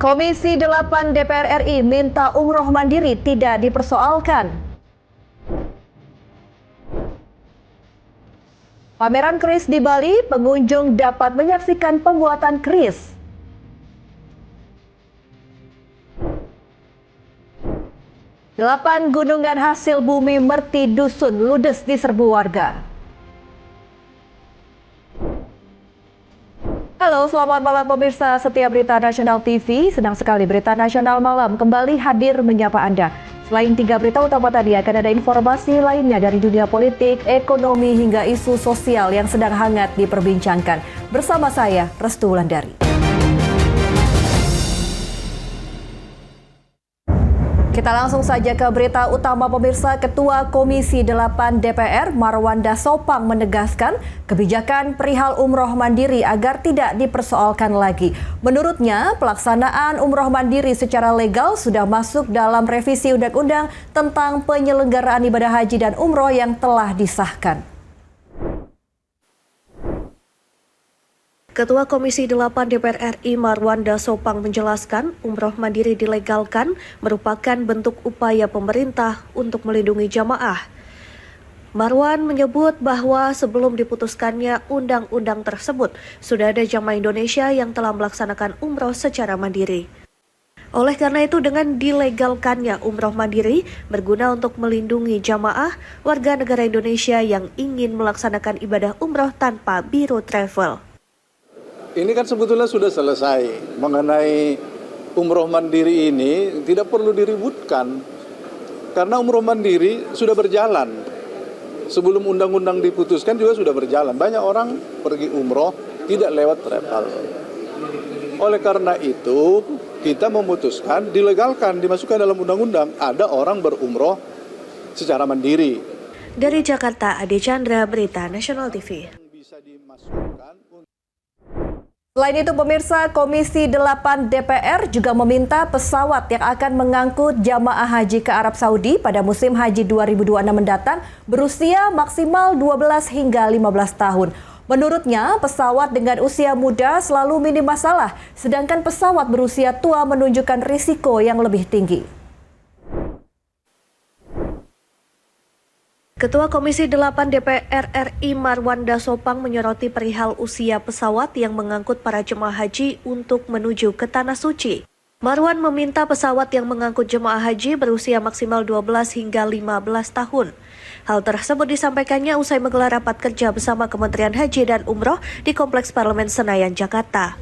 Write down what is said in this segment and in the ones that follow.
Komisi 8 DPR RI minta umroh mandiri tidak dipersoalkan. Pameran keris di Bali, pengunjung dapat menyaksikan pembuatan keris. Delapan gunungan hasil bumi Merti Dusun ludes diserbu warga. Halo, selamat malam pemirsa setia Berita Nasional TV. Senang sekali Berita Nasional Malam kembali hadir menyapa Anda. Selain 3 berita utama tadi, akan ada informasi lainnya dari dunia politik, ekonomi, hingga isu sosial yang sedang hangat diperbincangkan. Bersama saya, Restu Wulandari. Kita langsung saja ke berita utama pemirsa. Ketua Komisi 8 DPR Marwanda Sopang menegaskan kebijakan perihal umroh mandiri agar tidak dipersoalkan lagi. Menurutnya, pelaksanaan umroh mandiri secara legal sudah masuk dalam revisi undang-undang tentang penyelenggaraan ibadah haji dan umroh yang telah disahkan. Ketua Komisi 8 DPR RI Marwanda Sopang menjelaskan umroh mandiri dilegalkan merupakan bentuk upaya pemerintah untuk melindungi jamaah. Marwan menyebut bahwa sebelum diputuskannya undang-undang tersebut, sudah ada jamaah Indonesia yang telah melaksanakan umroh secara mandiri. Oleh karena itu, dengan dilegalkannya umroh mandiri berguna untuk melindungi jamaah warga negara Indonesia yang ingin melaksanakan ibadah umroh tanpa biro travel. Ini kan sebetulnya sudah selesai. Mengenai umroh mandiri ini tidak perlu diributkan. Karena umroh mandiri sudah berjalan. Sebelum undang-undang diputuskan juga sudah berjalan. Banyak orang pergi umroh tidak lewat travel. Oleh karena itu, kita memutuskan dilegalkan, dimasukkan dalam undang-undang. Ada orang berumroh secara mandiri. Dari Jakarta, Ade Chandra, Berita Nasional TV. Bisa dimasukkan. Selain itu pemirsa, Komisi 8 DPR juga meminta pesawat yang akan mengangkut jamaah haji ke Arab Saudi pada musim haji 2026 mendatang berusia maksimal 12 hingga 15 tahun. Menurutnya, pesawat dengan usia muda selalu minim masalah, sedangkan pesawat berusia tua menunjukkan risiko yang lebih tinggi. Ketua Komisi 8 DPR RI Marwanda Sopang menyoroti perihal usia pesawat yang mengangkut para jemaah haji untuk menuju ke Tanah Suci. Marwan meminta pesawat yang mengangkut jemaah haji berusia maksimal 12 hingga 15 tahun. Hal tersebut disampaikannya usai menggelar rapat kerja bersama Kementerian Haji dan Umroh di Kompleks Parlemen Senayan, Jakarta.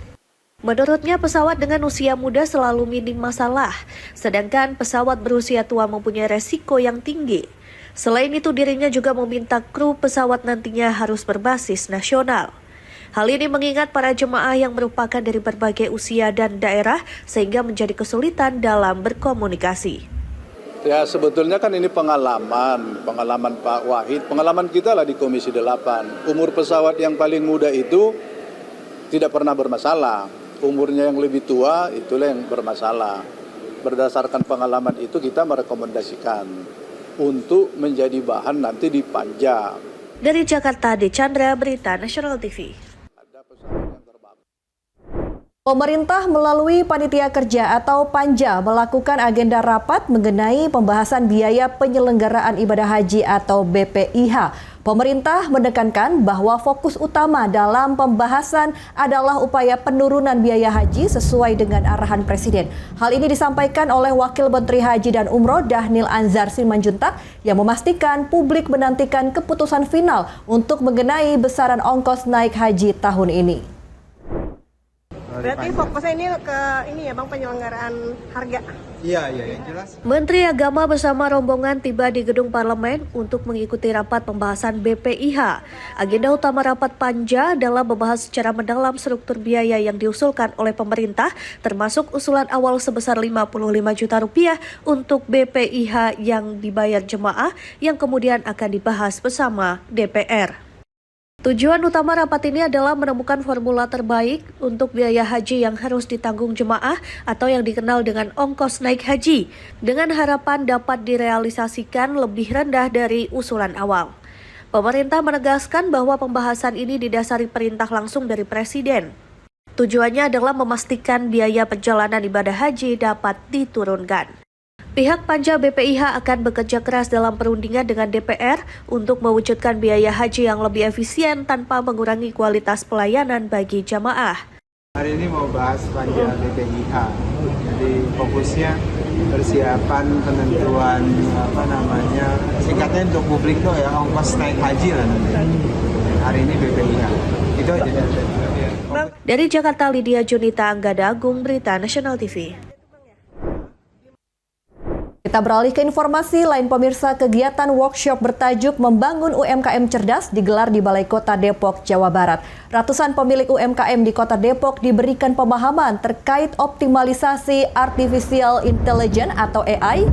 Menurutnya, pesawat dengan usia muda selalu minim masalah, sedangkan pesawat berusia tua mempunyai resiko yang tinggi. Selain itu, dirinya juga meminta kru pesawat nantinya harus berbasis nasional. Hal ini mengingat para jemaah yang merupakan dari berbagai usia dan daerah sehingga menjadi kesulitan dalam berkomunikasi. Ya, sebetulnya kan ini pengalaman Pak Wahid, pengalaman kita lah di Komisi 8. Umur pesawat yang paling muda itu tidak pernah bermasalah. Umurnya yang lebih tua itulah yang bermasalah. Berdasarkan pengalaman itu kita merekomendasikan untuk menjadi bahan nanti di panja. Dari Jakarta, Ade Chandra, Berita Nasional TV. Pemerintah melalui Panitia Kerja atau Panja melakukan agenda rapat mengenai pembahasan biaya penyelenggaraan ibadah haji atau BPIH. Pemerintah menekankan bahwa fokus utama dalam pembahasan adalah upaya penurunan biaya haji sesuai dengan arahan Presiden. Hal ini disampaikan oleh Wakil Menteri Haji dan Umroh Dhanil Anzar Simanjuntak yang memastikan publik menantikan keputusan final untuk mengenai besaran ongkos naik haji tahun ini. Berarti fokusnya ini ke Bang, penyelenggaraan harga. Iya, jelas. Menteri Agama bersama rombongan tiba di gedung parlemen untuk mengikuti rapat pembahasan BPIH. Agenda utama rapat Panja adalah membahas secara mendalam struktur biaya yang diusulkan oleh pemerintah, termasuk usulan awal sebesar 55 juta rupiah untuk BPIH yang dibayar jemaah yang kemudian akan dibahas bersama DPR. Tujuan utama rapat ini adalah menemukan formula terbaik untuk biaya haji yang harus ditanggung jemaah atau yang dikenal dengan ongkos naik haji, dengan harapan dapat direalisasikan lebih rendah dari usulan awal. Pemerintah menegaskan bahwa pembahasan ini didasari perintah langsung dari Presiden. Tujuannya adalah memastikan biaya perjalanan ibadah haji dapat diturunkan. Pihak panja BPIH akan bekerja keras dalam perundingan dengan DPR untuk mewujudkan biaya haji yang lebih efisien tanpa mengurangi kualitas pelayanan bagi jamaah. Hari ini mau bahas panja BPIH, jadi fokusnya persiapan penentuan singkatnya untuk publik tuh ya ongkos naik haji lah nanti. Hari ini BPIH, itu aja. Dari Jakarta, Lydia Junita, Anggada Agung, Berita Nasional TV. Kita beralih ke informasi lain pemirsa, kegiatan workshop bertajuk Membangun UMKM Cerdas digelar di Balai Kota Depok, Jawa Barat. Ratusan pemilik UMKM di Kota Depok diberikan pemahaman terkait optimalisasi Artificial Intelligence atau AI,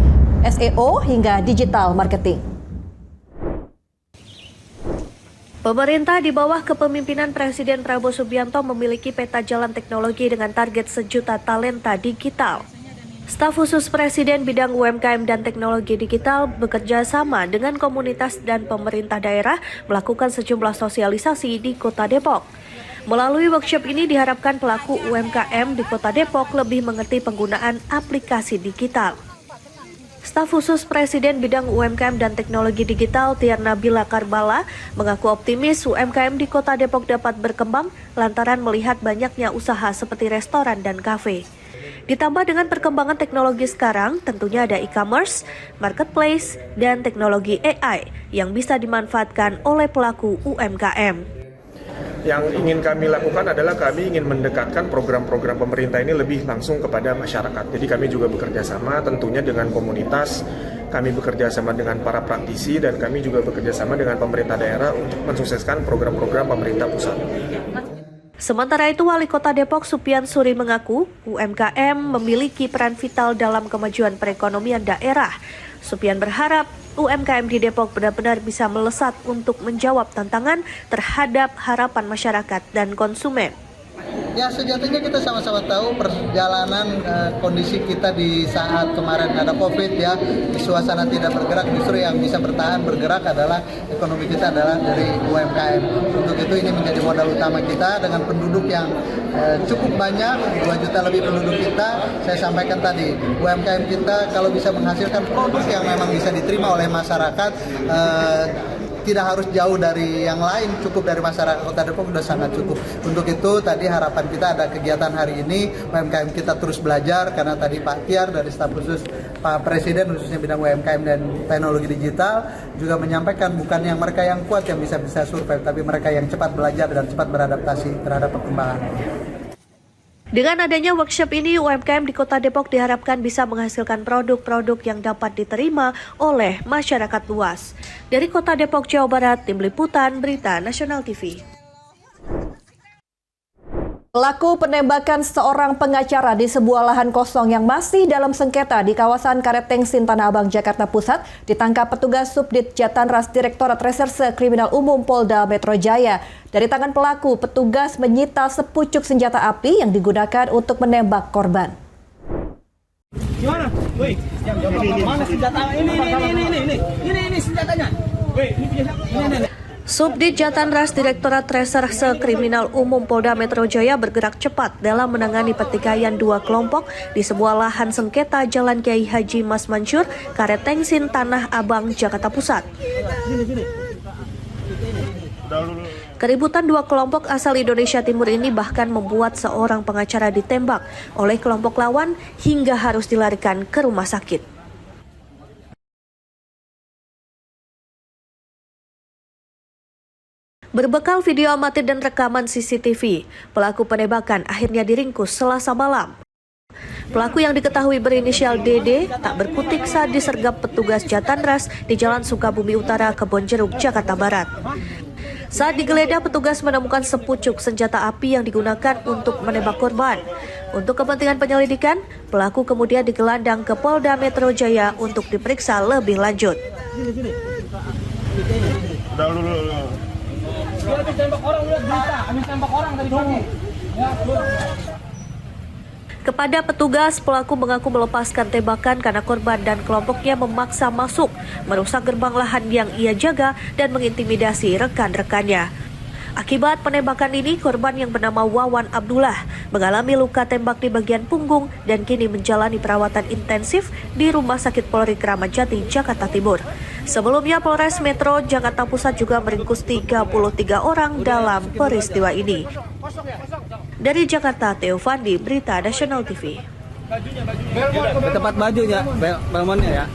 SEO hingga digital marketing. Pemerintah di bawah kepemimpinan Presiden Prabowo Subianto memiliki peta jalan teknologi dengan target 1 juta talenta digital. Staf khusus Presiden bidang UMKM dan teknologi digital bekerja sama dengan komunitas dan pemerintah daerah melakukan sejumlah sosialisasi di Kota Depok. Melalui workshop ini diharapkan pelaku UMKM di Kota Depok lebih mengerti penggunaan aplikasi digital. Staf khusus Presiden bidang UMKM dan teknologi digital Tiarna Bila Karbala mengaku optimis UMKM di Kota Depok dapat berkembang lantaran melihat banyaknya usaha seperti restoran dan kafe. Ditambah dengan perkembangan teknologi sekarang, tentunya ada e-commerce, marketplace, dan teknologi AI yang bisa dimanfaatkan oleh pelaku UMKM. Yang ingin kami lakukan adalah kami ingin mendekatkan program-program pemerintah ini lebih langsung kepada masyarakat. Jadi kami juga bekerja sama tentunya dengan komunitas, kami bekerja sama dengan para praktisi, dan kami juga bekerja sama dengan pemerintah daerah untuk mensukseskan program-program pemerintah pusat. Sementara itu, Wali Kota Depok Supian Suri mengaku UMKM memiliki peran vital dalam kemajuan perekonomian daerah. Supian berharap UMKM di Depok benar-benar bisa melesat untuk menjawab tantangan terhadap harapan masyarakat dan konsumen. Ya, sejatinya kita sama-sama tahu perjalanan kondisi kita di saat kemarin ada COVID ya, suasana tidak bergerak, justru yang bisa bertahan bergerak adalah ekonomi kita adalah dari UMKM. Untuk itu ini menjadi modal utama kita dengan penduduk yang cukup banyak, 2 juta lebih penduduk kita. Saya sampaikan tadi, UMKM kita kalau bisa menghasilkan produk yang memang bisa diterima oleh masyarakat, tidak harus jauh dari yang lain, cukup dari masyarakat Kota Depok sudah sangat cukup. Untuk itu tadi harapan kita ada kegiatan hari ini, UMKM kita terus belajar, karena tadi Pak Tiar dari staf khusus Pak Presiden khususnya bidang UMKM dan teknologi digital juga menyampaikan bukan yang mereka yang kuat yang bisa survive, tapi mereka yang cepat belajar dan cepat beradaptasi terhadap perkembangan. Dengan adanya workshop ini, UMKM di Kota Depok diharapkan bisa menghasilkan produk-produk yang dapat diterima oleh masyarakat luas. Dari Kota Depok, Jawa Barat, Tim Liputan, Berita Nasional TV. Pelaku penembakan seorang pengacara di sebuah lahan kosong yang masih dalam sengketa di kawasan Karet Tengsin, Tanah Abang, Jakarta Pusat ditangkap petugas Subdit Jatanras Direktorat Reserse Kriminal Umum Polda Metro Jaya. Dari tangan pelaku, petugas menyita sepucuk senjata api yang digunakan untuk menembak korban. Gimana? Woi, mana senjata? Ini senjatanya. Woi, ini. Subdit Jatanras Direktorat Reserse Kriminal Umum Polda Metro Jaya bergerak cepat dalam menangani pertikaian 2 kelompok di sebuah lahan sengketa Jalan Kiai Haji Mas Mansur, Karet Tengsin, Tanah Abang, Jakarta Pusat. Keributan 2 kelompok asal Indonesia Timur ini bahkan membuat seorang pengacara ditembak oleh kelompok lawan hingga harus dilarikan ke rumah sakit. Berbekal video amatir dan rekaman CCTV, pelaku penembakan akhirnya diringkus Selasa malam. Pelaku yang diketahui berinisial DD tak berkutik saat disergap petugas Jatanras di Jalan Sukabumi Utara, Kebonjeruk, Jakarta Barat. Saat digeledah, petugas menemukan sepucuk senjata api yang digunakan untuk menembak korban. Untuk kepentingan penyelidikan, pelaku kemudian digelandang ke Polda Metro Jaya untuk diperiksa lebih lanjut. Kepada petugas, pelaku mengaku melepaskan tembakan karena korban dan kelompoknya memaksa masuk, merusak gerbang lahan yang ia jaga dan mengintimidasi rekan-rekannya. Akibat penembakan ini, korban yang bernama Wawan Abdullah mengalami luka tembak di bagian punggung dan kini menjalani perawatan intensif di Rumah Sakit Polri Kramat Jati, Jakarta Timur. Sebelumnya, Polres Metro Jakarta Pusat juga meringkus 33 orang dalam peristiwa ini. Dari Jakarta, Theo Fandi, Berita Nasional TV. Tempat bajunya, bangunnya ya.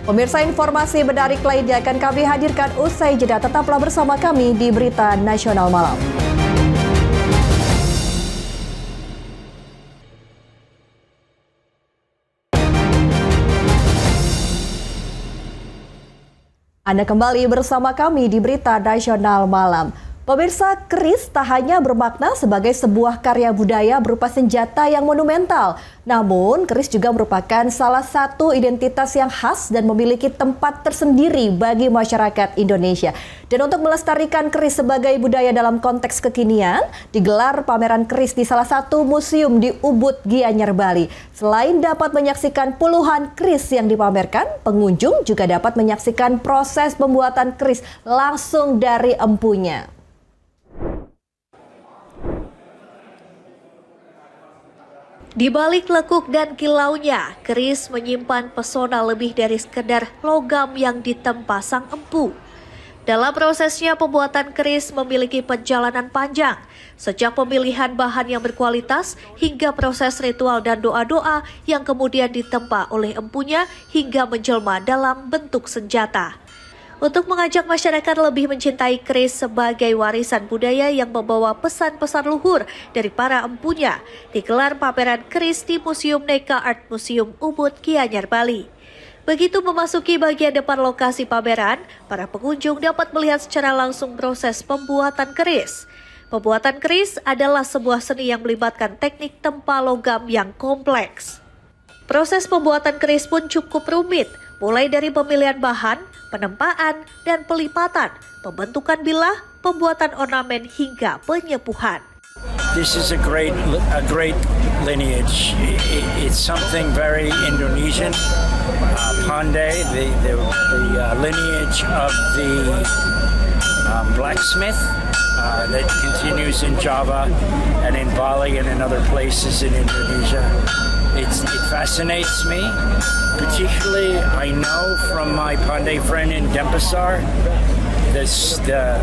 Pemirsa, informasi menarik lainnya akan kami hadirkan usai jeda. Tetaplah bersama kami di Berita Nasional Malam. Anda kembali bersama kami di Berita Nasional Malam. Pemirsa, keris tak hanya bermakna sebagai sebuah karya budaya berupa senjata yang monumental. Namun, keris juga merupakan salah satu identitas yang khas dan memiliki tempat tersendiri bagi masyarakat Indonesia. Dan untuk melestarikan keris sebagai budaya dalam konteks kekinian, digelar pameran keris di salah satu museum di Ubud, Gianyar, Bali. Selain dapat menyaksikan puluhan keris yang dipamerkan, pengunjung juga dapat menyaksikan proses pembuatan keris langsung dari empunya. Di balik lekuk dan kilaunya, keris menyimpan pesona lebih dari sekedar logam yang ditempa sang empu. Dalam prosesnya, pembuatan keris memiliki perjalanan panjang, sejak pemilihan bahan yang berkualitas hingga proses ritual dan doa-doa yang kemudian ditempa oleh empunya hingga menjelma dalam bentuk senjata. Untuk mengajak masyarakat lebih mencintai keris sebagai warisan budaya yang membawa pesan-pesan luhur dari para empunya, digelar pameran keris di Museum Neka Art Museum Ubud, Gianyar, Bali. Begitu memasuki bagian depan lokasi pameran, para pengunjung dapat melihat secara langsung proses pembuatan keris. Pembuatan keris adalah sebuah seni yang melibatkan teknik tempa logam yang kompleks. Proses pembuatan keris pun cukup rumit, mulai dari pemilihan bahan, penempaan, dan pelipatan, pembentukan bilah, pembuatan ornamen, hingga penyepuhan. This is a great lineage. It's something very Indonesian. Pandai, the lineage of the blacksmith that continues in Java and in Bali and in other places in Indonesia. It fascinates me. Particularly, I know from my Pandai friend in Denpasar, the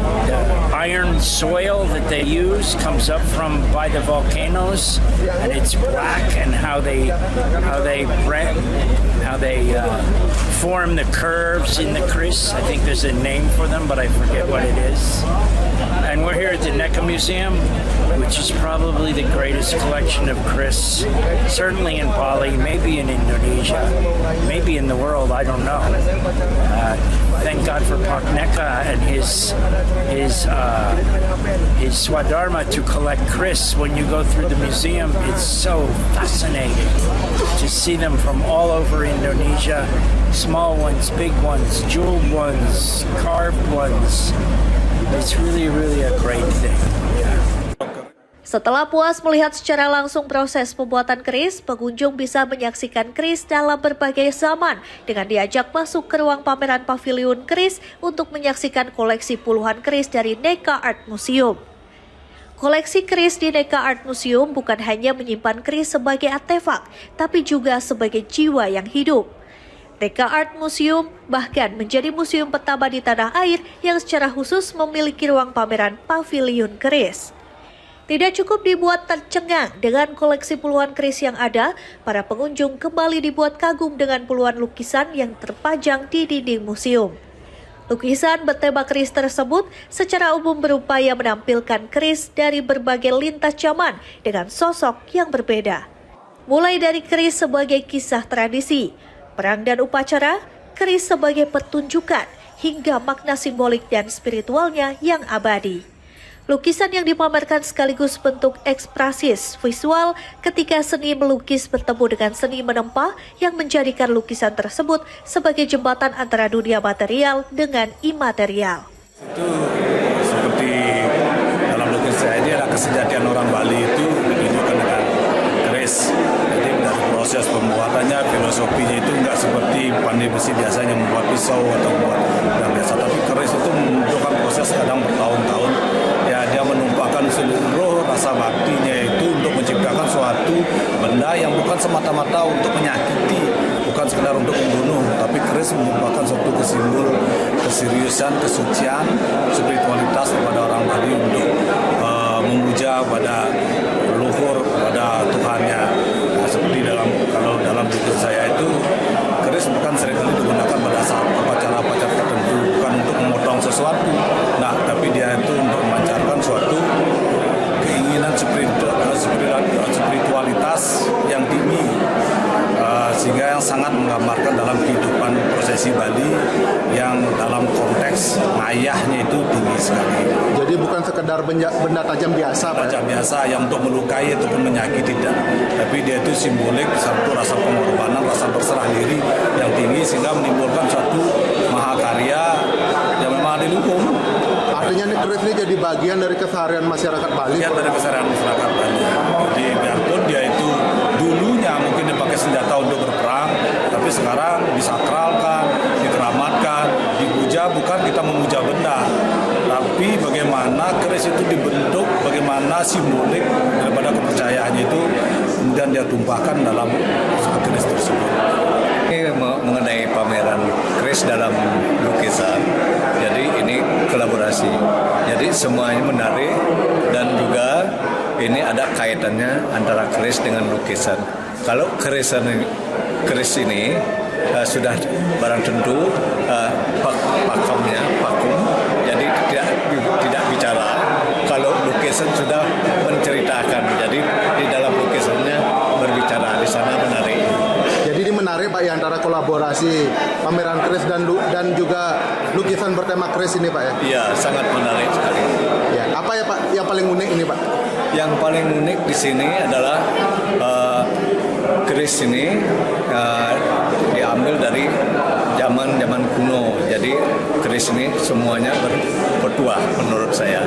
iron soil that they use comes up from by the volcanoes, and it's black. And how they form the curves in the kris. I think there's a name for them, but I forget what it is. And we're here at the Neka Museum, which is probably the greatest collection of kris, certainly in Bali, maybe in Indonesia, maybe in the world, I don't know. Thank God for Pak Neka and his swadharma to collect kris. When you go through the museum, it's so fascinating to see them from all over Indonesia, small ones, big ones, jeweled ones, carved ones. It's really a great thing. Setelah puas melihat secara langsung proses pembuatan keris, pengunjung bisa menyaksikan keris dalam berbagai zaman dengan diajak masuk ke ruang pameran pavilion keris untuk menyaksikan koleksi puluhan keris dari Neka Art Museum. Koleksi keris di Neka Art Museum bukan hanya menyimpan keris sebagai artefak, tapi juga sebagai jiwa yang hidup. Neka Art Museum bahkan menjadi museum pertama di tanah air yang secara khusus memiliki ruang pameran pavilion keris. Tidak cukup dibuat tercengang dengan koleksi puluhan keris yang ada, para pengunjung kembali dibuat kagum dengan puluhan lukisan yang terpajang di dinding museum. Lukisan bertema keris tersebut secara umum berupaya menampilkan keris dari berbagai lintas zaman dengan sosok yang berbeda. Mulai dari keris sebagai kisah tradisi, perang dan upacara, keris sebagai pertunjukan, hingga makna simbolik dan spiritualnya yang abadi. Lukisan yang dipamerkan sekaligus bentuk ekspresis visual ketika seni melukis bertemu dengan seni menempa yang menjadikan lukisan tersebut sebagai jembatan antara dunia material dengan imaterial. Itu seperti dalam lukisan ini adalah kesejatian orang Bali itu ditunjukkan dengan keris. Jadi dari proses pembuatannya, filosofinya itu nggak seperti pandai besi biasanya membuat pisau atau membuat yang biasa, tapi keris itu membutuhkan proses kadang bertahun-tahun. Ya, dia menumpahkan seluruh rasa baktinya itu untuk menciptakan suatu benda yang bukan semata-mata untuk menyakiti, bukan sekedar untuk membunuh, tapi keris merupakan suatu simbol keseriusan, kesucian, spiritualitas kepada orang Bali untuk memuja pada leluhur, pada Tuhannya. Nah, seperti kalau dalam buku saya itu, keris bukan seringkali digunakan pada saat upacara-upacara tertentu, bukan untuk memotong sesuatu. Nah, tapi dia itu untuk memancarkan suatu keinginan spiritualitas yang tinggi, sehingga yang sangat menggambarkan dalam kehidupan prosesi Bali yang dalam konteks ayahnya itu tinggi sekali. Jadi bukan sekedar benda tajam biasa, Pak? Tajam biasa yang untuk melukai ataupun menyakiti tidak, tapi dia itu simbolik satu rasa pengorbanan, rasa berserah diri yang tinggi sehingga menimbulkan suatu mahakarya yang memang dihukum. Artinya ini keris ini jadi bagian dari keseharian masyarakat Bali? Ya, dari keseharian masyarakat Bali. Jadi biarpun dia itu dulunya mungkin dipakai senjata untuk berperang, tapi sekarang disakralkan, dikeramatkan, dipuja, bukan kita memuja benda, tapi bagaimana keris itu dibentuk, bagaimana simbolik daripada kepercayaannya itu kemudian dia tumpahkan dalam keris tersebut. Ini mengenai pameran keris dalam lukisan, jadi ini kolaborasi, jadi semuanya menarik dan juga ini ada kaitannya antara keris dengan lukisan. Kalau keris ini sudah barang tentu pakemnya vakum, jadi tidak bicara. Kalau lukisan sudah menceritakan, jadi di dalam lukisannya berbicara, di sana menarik. Jadi ini menarik, Pak, ya, antara kolaborasi pameran keris dan juga lukisan bertema keris ini, Pak, ya? Iya, sangat menarik sekali. Ya, apa ya, Pak, yang paling unik ini, Pak? Yang paling unik di sini adalah keris ini diambil dari zaman kuno. Jadi keris ini semuanya bertuah menurut saya.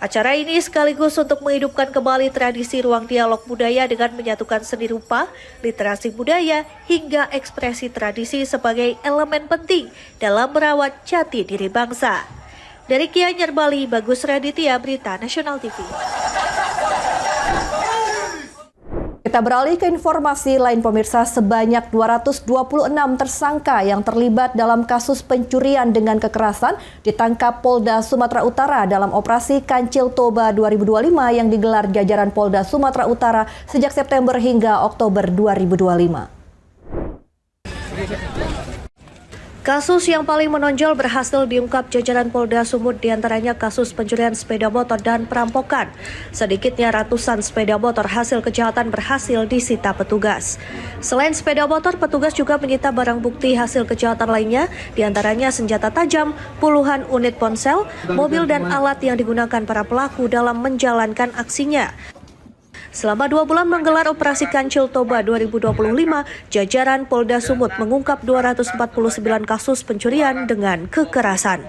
Acara ini sekaligus untuk menghidupkan kembali tradisi ruang dialog budaya dengan menyatukan seni rupa, literasi budaya, hingga ekspresi tradisi sebagai elemen penting dalam merawat jati diri bangsa. Dari Gianyar, Bali, Bagus Raditya, Berita Nasional TV. Kita beralih ke informasi lain, pemirsa. Sebanyak 226 tersangka yang terlibat dalam kasus pencurian dengan kekerasan ditangkap Polda Sumatera Utara dalam operasi Kancil Toba 2025 yang digelar jajaran Polda Sumatera Utara sejak September hingga Oktober 2025. Kasus yang paling menonjol berhasil diungkap jajaran Polda Sumut, diantaranya kasus pencurian sepeda motor dan perampokan. Sedikitnya ratusan sepeda motor hasil kejahatan berhasil disita petugas. Selain sepeda motor, petugas juga menyita barang bukti hasil kejahatan lainnya, diantaranya senjata tajam, puluhan unit ponsel, mobil dan alat yang digunakan para pelaku dalam menjalankan aksinya. Selama 2 bulan menggelar operasi Kancil Toba 2025, jajaran Polda Sumut mengungkap 249 kasus pencurian dengan kekerasan.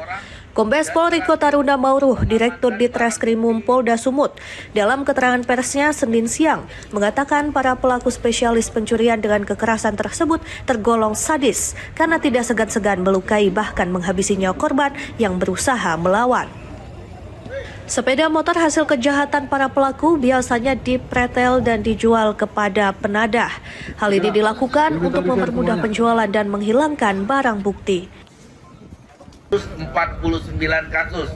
Kombes Pol Riko Taruna Mauruh, Direktur Ditreskrimum Polda Sumut, dalam keterangan persnya Senin siang, mengatakan para pelaku spesialis pencurian dengan kekerasan tersebut tergolong sadis karena tidak segan-segan melukai bahkan menghabisi nyawa korban yang berusaha melawan. Sepeda motor hasil kejahatan para pelaku biasanya dipretel dan dijual kepada penadah. Hal ini dilakukan untuk mempermudah penjualan dan menghilangkan barang bukti. 49 kasus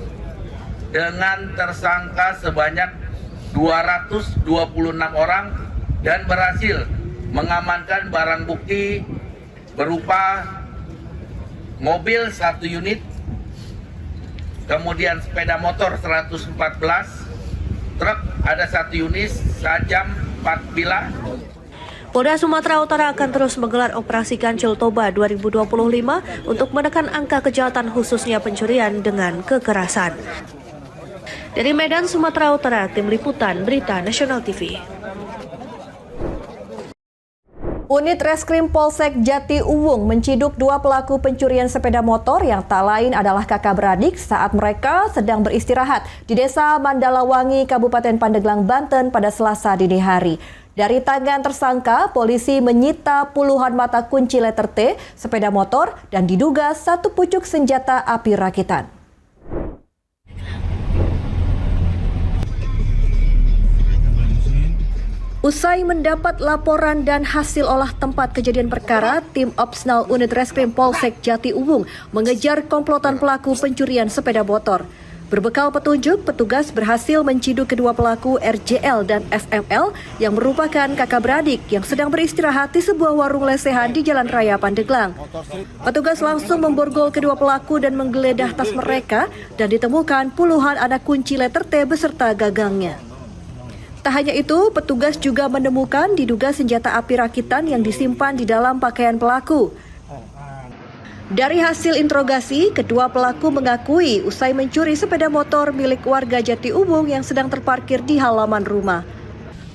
dengan tersangka sebanyak 226 orang dan berhasil mengamankan barang bukti berupa mobil 1 unit, kemudian sepeda motor 114, truk ada 1 unit, sajam 4 bilah. Polda Sumatera Utara akan terus menggelar operasi Kancil Toba 2025 untuk menekan angka kejahatan khususnya pencurian dengan kekerasan. Dari Medan, Sumatera Utara, Tim Liputan Berita Nasional TV. Unit Reskrim Polsek Jati Uwung menciduk 2 pelaku pencurian sepeda motor yang tak lain adalah kakak beradik saat mereka sedang beristirahat di Desa Mandalawangi, Kabupaten Pandeglang, Banten pada Selasa dini hari. Dari tangan tersangka, polisi menyita puluhan mata kunci letter T, sepeda motor, dan diduga satu pucuk senjata api rakitan. Usai mendapat laporan dan hasil olah tempat kejadian perkara, tim Opsnal Unit Reskrim Polsek Jati Uwung mengejar komplotan pelaku pencurian sepeda motor. Berbekal petunjuk, petugas berhasil menciduk kedua pelaku RJL dan FML yang merupakan kakak beradik yang sedang beristirahat di sebuah warung lesehan di Jalan Raya Pandeglang. Petugas langsung memborgol kedua pelaku dan menggeledah tas mereka dan ditemukan puluhan anak kunci letter T beserta gagangnya. Tak hanya itu, petugas juga menemukan diduga senjata api rakitan yang disimpan di dalam pakaian pelaku. Dari hasil interogasi, kedua pelaku mengakui usai mencuri sepeda motor milik warga Jati Uwung yang sedang terparkir di halaman rumah.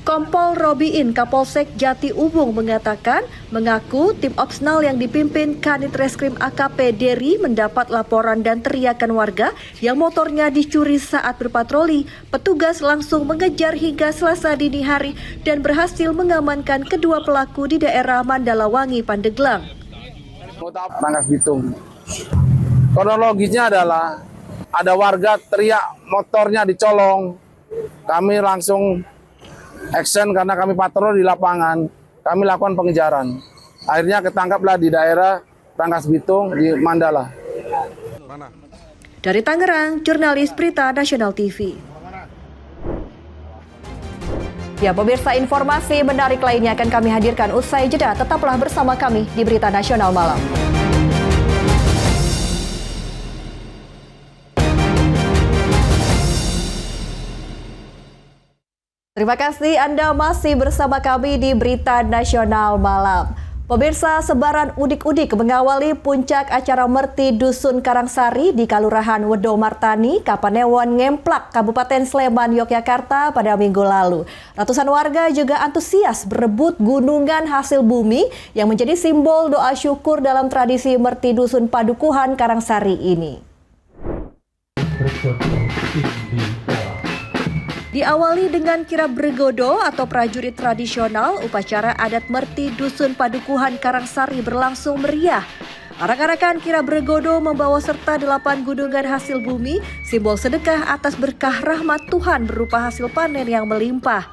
Kompol Robiin Kapolsek Jati Uwung mengatakan, mengaku tim Opsnal yang dipimpin Kanit Reskrim AKP Deri mendapat laporan dan teriakan warga yang motornya dicuri saat berpatroli. Petugas langsung mengejar hingga Selasa dini hari dan berhasil mengamankan kedua pelaku di daerah Mandalawangi, Pandeglang. Rangkas Bitung. Kronologisnya adalah ada warga teriak motornya dicolong. Kami langsung action karena kami patroli di lapangan, kami lakukan pengejaran. Akhirnya ketangkaplah di daerah Rangkas Bitung di Mandala. Dari Tangerang, jurnalis Berita Nasional TV. Ya, pemirsa, informasi menarik lainnya akan kami hadirkan usai jeda. Tetaplah bersama kami di Berita Nasional Malam. Terima kasih Anda masih bersama kami di Berita Nasional Malam. Pemirsa, sebaran udik-udik mengawali puncak acara Merti Dusun Karangsari di Kalurahan Wedomartani, Kapanewon, Ngemplak, Kabupaten Sleman, Yogyakarta pada minggu lalu. Ratusan warga juga antusias berebut gunungan hasil bumi yang menjadi simbol doa syukur dalam tradisi Merti Dusun Padukuhan Karangsari ini. Diawali dengan kirab bergodo atau prajurit tradisional, upacara adat Merti Dusun Padukuhan Karangsari berlangsung meriah. Arak-arakan kirab bergodo membawa serta 8 gunungan hasil bumi, simbol sedekah atas berkah rahmat Tuhan berupa hasil panen yang melimpah.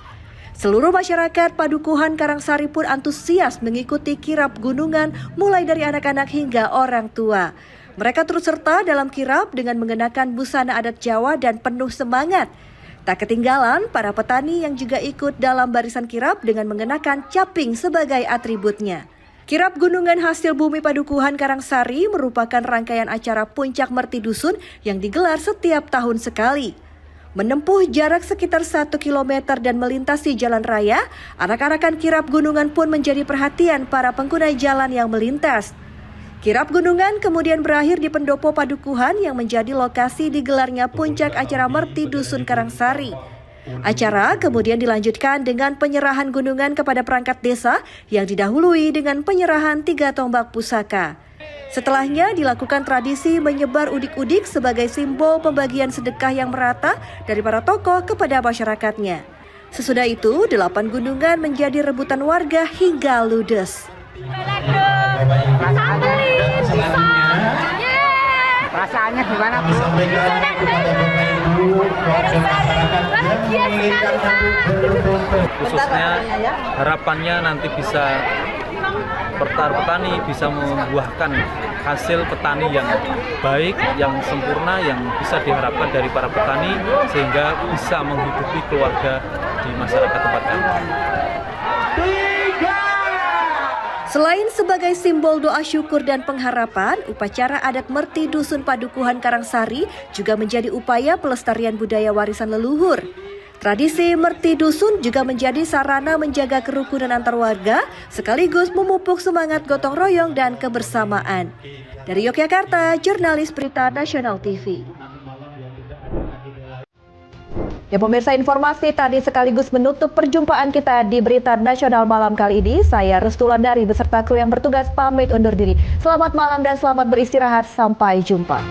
Seluruh masyarakat Padukuhan Karangsari pun antusias mengikuti kirab gunungan mulai dari anak-anak hingga orang tua. Mereka turut serta dalam kirab dengan mengenakan busana adat Jawa dan penuh semangat. Tak ketinggalan para petani yang juga ikut dalam barisan kirab dengan mengenakan caping sebagai atributnya. Kirab Gunungan Hasil Bumi Padukuhan Karangsari merupakan rangkaian acara puncak Merti Dusun yang digelar setiap tahun sekali. Menempuh jarak sekitar 1 km dan melintasi jalan raya, arak-arakan kirab gunungan pun menjadi perhatian para pengguna jalan yang melintas. Kirab Gunungan kemudian berakhir di Pendopo Padukuhan yang menjadi lokasi digelarnya puncak acara Merti Dusun Karangsari. Acara kemudian dilanjutkan dengan penyerahan gunungan kepada perangkat desa yang didahului dengan penyerahan 3 tombak pusaka. Setelahnya dilakukan tradisi menyebar udik-udik sebagai simbol pembagian sedekah yang merata dari para tokoh kepada masyarakatnya. Sesudah itu, 8 gunungan menjadi rebutan warga hingga ludes. Perasaannya gimana, Bu? Khususnya harapannya nanti bisa petani bisa membuahkan hasil petani yang baik, yang sempurna, yang bisa diharapkan dari para petani sehingga bisa menghidupi keluarga di masyarakat tempat kami. Selain sebagai simbol doa syukur dan pengharapan, upacara adat Merti Dusun Padukuhan Karangsari juga menjadi upaya pelestarian budaya warisan leluhur. Tradisi Merti Dusun juga menjadi sarana menjaga kerukunan antar warga, sekaligus memupuk semangat gotong royong dan kebersamaan. Dari Yogyakarta, jurnalis Berita Nasional TV. Ya pemirsa, informasi tadi sekaligus menutup perjumpaan kita di Berita Nasional Malam kali ini. Saya Restulandari beserta kru yang bertugas pamit undur diri. Selamat malam dan selamat beristirahat. Sampai jumpa.